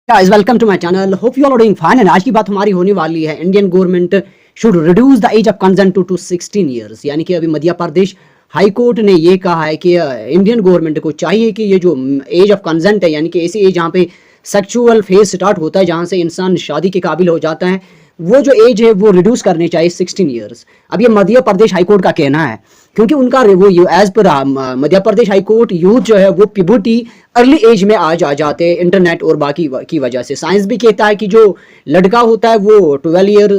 Guys welcome to my channel, hope you all are doing fine. And आज की बात हमारी होने वाली है Indian government should reduce the age of consent to 16 years. यानी कि अभी मध्य प्रदेश हाई कोर्ट ने ये कहा है कि इंडियन गवर्नमेंट को चाहिए कि ये जो एज ऑफ कंसेंट है, यानी कि ऐसी एज जहाँ पे सेक्सुअल फेज स्टार्ट होता है, जहाँ से इंसान शादी के काबिल हो जाता है, वो जो एज है वो रिड्यूस करनी चाहिए 16 ईयर्स। अब ये मध्य प्रदेश हाई कोर्ट का कहना है, क्योंकि उनका वो as per Madhya Pradesh high court youth जो है वो पिबुटी अर्ली एज में आज आ जाते हैं इंटरनेट और बाकी की वजह से। साइंस भी कहता है कि जो लड़का होता है वो 12 ईयर,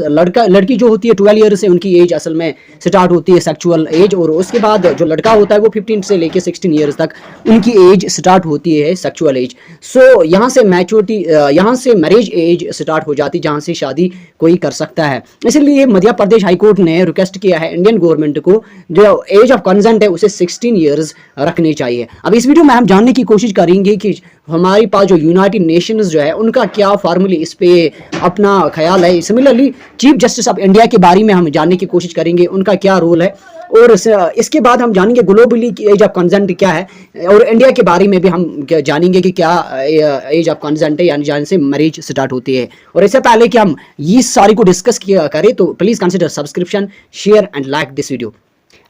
लड़की जो होती है 12 ईयर से उनकी एज असल में स्टार्ट होती है सेक्सुअल एज, और उसके बाद जो लड़का होता है वो 15 से लेके 16 ईयर्स तक उनकी एज स्टार्ट होती है सेक्सुअल एज। सो यहाँ से मैच्योरिटी, यहाँ से मैरिज एज स्टार्ट हो जाती है जहाँ से शादी कोई कर सकता है। इसलिए मध्य प्रदेश हाई कोर्ट ने रिक्वेस्ट किया है इंडियन गवर्नमेंट को जो एज ऑफ कंसेंट है उसे 16 ईयर्स रखनी चाहिए। अब इस वीडियो में हम जानने की कोशिश करेंगे कि हमारे पास जो यूनाइटेड नेशंस जो है उनका क्या फॉर्मली इस पे अपना ख्याल है। Similarly chief justice of India के बारे में हम जानने की कोशिश करेंगे, उनका क्या रोल है, और इसके बाद हम जानेंगे ग्लोबली की एज ऑफ कंसेंट क्या है, और इंडिया के बारे में भी हम जानेंगे कि क्या एज ऑफ कंसेंट है, यानी जहाँ से मैरिज स्टार्ट होती है। और इससे पहले कि हम ये सारी को डिस्कस किया करें तो please consider subscription, share and like this video.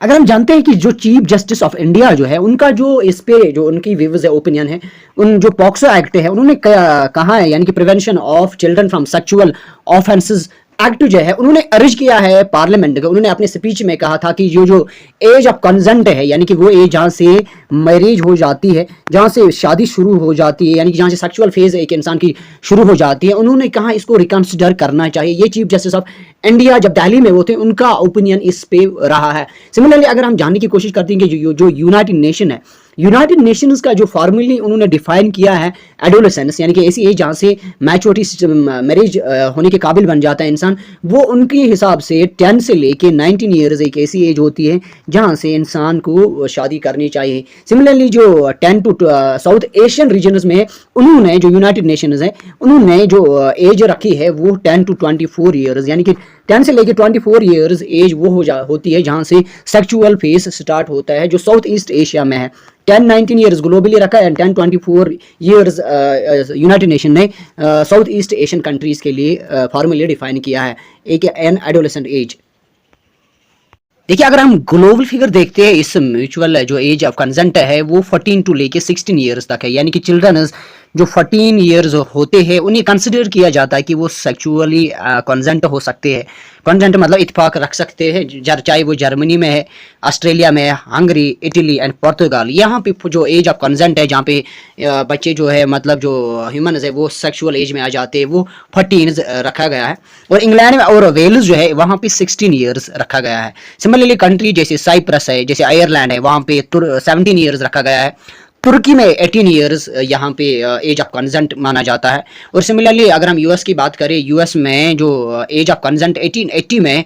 अगर हम जानते हैं कि जो चीफ जस्टिस ऑफ इंडिया जो है उनका जो इस पे जो उनकी व्यूज है, ओपिनियन है, उन जो पॉक्सो एक्ट है उन्होंने कहा है, यानी कि prevention of children from sexual offences act जो है उन्होंने अर्ज किया है पार्लियामेंट को। उन्होंने अपने स्पीच में कहा था कि जो एज ऑफ कंसेंट है, यानी कि वो एज जहाँ से मैरिज हो जाती है, जहाँ से शादी शुरू हो जाती है, यानी कि जहाँ से सेक्सुअल फेज एक इंसान की शुरू हो जाती है, उन्होंने कहा इसको रिकंसिडर करना चाहिए। ये चीफ जस्टिस ऑफ इंडिया जब दिल्ली में होते हैं उनका ओपिनियन इस पे रहा है। सिमिलरली अगर हम जानने की कोशिश करते हैं कि जो यूनाइटेड नेशन है, यूनाइटेड नेशंस का जो फॉर्मली उन्होंने डिफाइन किया है एडोलेसेंस, यानी कि ऐसी एज जहाँ से मैच्योरिटी मैरिज होने के काबिल बन जाता है इंसान, वो उनके हिसाब से 10 से लेके 19 ईयर्स एक ऐसी एज होती है जहाँ से इंसान को शादी करनी चाहिए। सिमिलरली जो 10 टू साउथ एशियन रीजन्स में उन्होंने, जो यूनाइटेड नेशंस है, उन्होंने जो एज रखी है वो 10 टू 24 ईयर्स, यानी कि 10 से लेके 24 ईयर्स एज वो होती है जहाँ से सेक्सुअल फेज स्टार्ट होता है, जो साउथ ईस्ट एशिया में है। 10-19 ईयर्स ग्लोबली रखा है, 10-24 ईयर्स यूनाइटेड नेशन ने साउथ ईस्ट एशियन कंट्रीज के लिए फॉर्मली डिफाइन किया है एक एन एडोलेसेंट एज। देखिए अगर हम ग्लोबल फिगर देखते हैं, इस म्यूचुअल जो एज ऑफ कंसेंट है वो 14 टू लेके 16 ईयर्स तक है, यानी कि चिल्ड्रन जो 14 ईयर्स होते हैं उन्हें कंसिडर किया जाता है कि वो सेक्सुअली कंसेंट हो सकते हैं। कंसेंट मतलब इत्फाक रख सकते हैं, चाहे वो जर्मनी में है, ऑस्ट्रेलिया में है, हंगरी, इटली एंड पुर्तगाल। यहाँ पे जो एज ऑफ कंसेंट है, जहाँ पे बच्चे जो है मतलब जो ह्यूमन है वो सेक्सुअल एज में आ जाते हैं, वो 14 रखा गया है। और इंग्लैंड में और वेल्स जो है वहाँ पे 16 ईयर्स रखा गया है। सिमिलरली कंट्री जैसे साइप्रस है, जैसे आयरलैंड है, वहाँ पे 17 ईयर्स रखा गया है। तुर्की में 18 ईयर्स यहाँ पे एज ऑफ कंसेंट माना जाता है। और सिमिलरली अगर हम यूएस की बात करें, यूएस में जो एज ऑफ कंसेंट 1880 में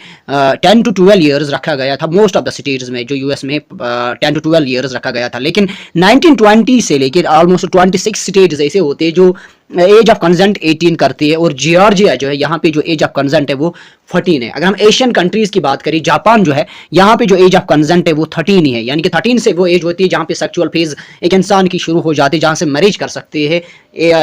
10 टू 12 ईयर्स रखा गया था। मोस्ट ऑफ द सिटीज़ में जो यूएस में 10 टू 12 ईयर्स रखा गया था, लेकिन 1920 से लेकर ऑलमोस्ट 26 स्टेट्स ऐसे होते हैं जो एज ऑफ कंसेंट 18 करती है, और जॉर्जिया जो है यहाँ पे जो एज ऑफ कंसेंट है वो 14 है। अगर हम एशियन कंट्रीज की बात करें, जापान जो है यहाँ पे जो एज ऑफ कंसेंट है वो 13 ही है, यानी कि 13 से वो एज होती है जहाँ पे सेक्सुअल फेज एक इंसान की शुरू हो जाती है, जहाँ से मैरिज कर सकते हैं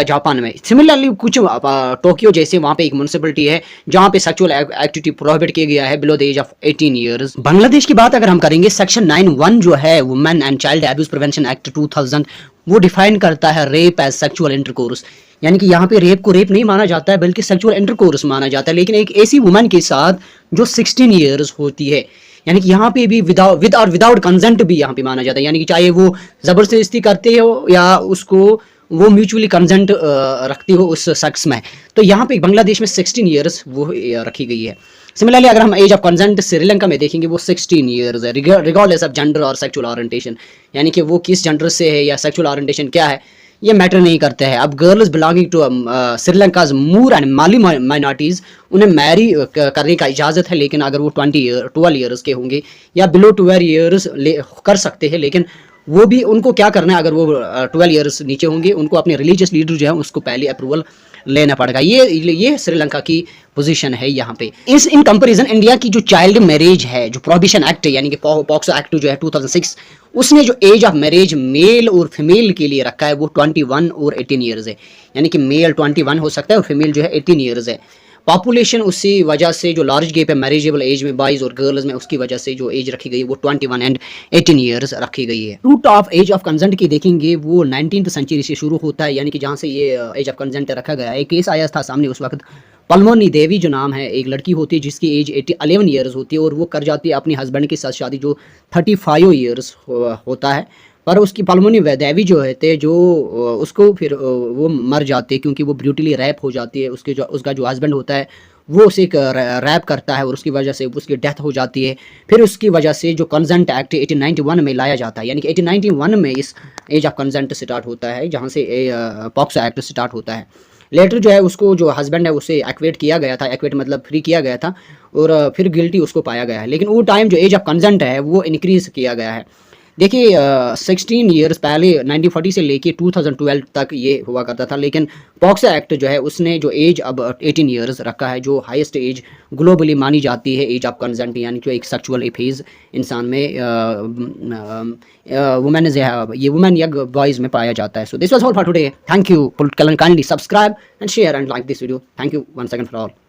जापान में। सिमिलरली कुछ टोक्यो जैसे वहाँ पे एक म्यूनिसिपलिटी है जहाँ पे सेक्सुअल एक्टिविटी प्रोहिबिट किया गया है below the age of 18 years. Bangladesh की बात अगर हम करेंगे, सेक्शन 9(1) जो है women and child abuse prevention act 2000, वो डिफाइन करता है रेप एज सेक्सुअल इंटरकोर्स, यानी कि यहाँ पे रेप को रेप नहीं माना जाता है बल्कि सेक्सुअल इंटरकोर्स माना जाता है, लेकिन एक ऐसी वुमन के साथ जो 16 ईयर्स होती है, यानी कि यहाँ पे भी विदाउट कंसेंट भी यहाँ पे माना जाता है, यानी कि चाहे वो ज़बरदस्ती करते हो या उसको वो म्यूचुअली कंसेंट रखती हो उस शख्स में। तो यहाँ पे बांग्लादेश में 16 ईयर्स वो रखी गई है। सिमिलरली अगर हम एज ऑफ कंसेंट श्रीलंका में देखेंगे वो 16 ईयर्स है, रिगार्डलेस ऑफ जेंडर और सेक्सुअल ओरिएंटेशन, यानी कि वो किस जेंडर से है या सेक्सुअल ओरिएंटेशन क्या है ये मैटर नहीं करते हैं। अब girls belonging to Sri Lanka's Moor and Malay minorities, उन्हें मैरी करने का इजाज़त है, लेकिन अगर वो 12 ईयर्स के होंगे या बिलो 12 ईयर्स कर सकते हैं, लेकिन वो भी उनको क्या करना है, अगर वो 12 ईयर्स नीचे होंगे उनको अपने रिलीजियस लीडर जो है उसको पहले अप्रूवल लेना पड़ेगा। ये श्रीलंका की पोजीशन है यहाँ पे। इस इन कंपैरिजन इंडिया की जो चाइल्ड मैरिज है, जो प्रोहिबिशन एक्ट है यानी कि पॉक्सो एक्ट जो है 2006, उसने जो एज ऑफ मैरिज मेल और फीमेल के लिए रखा है वो 21 और 18 ईयर्स है। यानी कि मेल 21 हो सकता है और फीमेल जो है 18 ईयर्स है। पॉपुलेशन उसी वजह से जो लार्ज गैप है मैरिजेबल एज में बॉयज़ और गर्ल्स में, उसकी वजह से जो एज रखी गई है वो 21 एंड 18 ईयर्स रखी गई है। Root of age of consent की देखेंगे वो 19th सेंचुरी से शुरू होता है, यानी कि जहाँ से ये एज ऑफ कंसेंट रखा गया है। एक केस आया था सामने उस वक्त, पल्मोनी देवी जो नाम है, एक लड़की होती है जिसकी एज 11 ईयर्स होती है और वो कर जाती है अपने हस्बैंड के साथ शादी जो 35 ईयर्स होता है। पर उसकी पल्मोनी देवी जो है थे जो उसको फिर वो मर जाते हैं क्योंकि वो ब्रूटली रैप हो जाती है। उसका जो हस्बैंड होता है वो उसे रैप करता है और उसकी वजह से उसकी डेथ हो जाती है। फिर उसकी वजह से जो कंसेंट एक्ट 1891 में लाया जाता है, यानी कि 1891 में इस एज ऑफ कंसेंट स्टार्ट होता है, जहाँ से पॉक्सो एक्ट स्टार्ट होता है। लेटर जो है उसको जो हस्बैंड है उसे एक्वेट किया गया था, एक्वेट मतलब फ्री किया गया था और फिर गिल्टी उसको पाया गया है। लेकिन वो टाइम जो एज ऑफ कंसेंट है वो इंक्रीज़ किया गया है। देखिए 16 ईयर्स पहले 1940 से लेके 2012 तक ये हुआ करता था, लेकिन पॉक्सो एक्ट जो है उसने जो एज अब 18 ईयर्स रखा है, जो हाईएस्ट एज ग्लोबली मानी जाती है एज ऑफ कंसेंट, यानी जो एक सेक्सुअल फेज इंसान में वुमेन ये वुमेन या बॉयज़ में पाया जाता है। So this was all for today. Thank you, kindly subscribe and share and like this video. Thank you once again for all.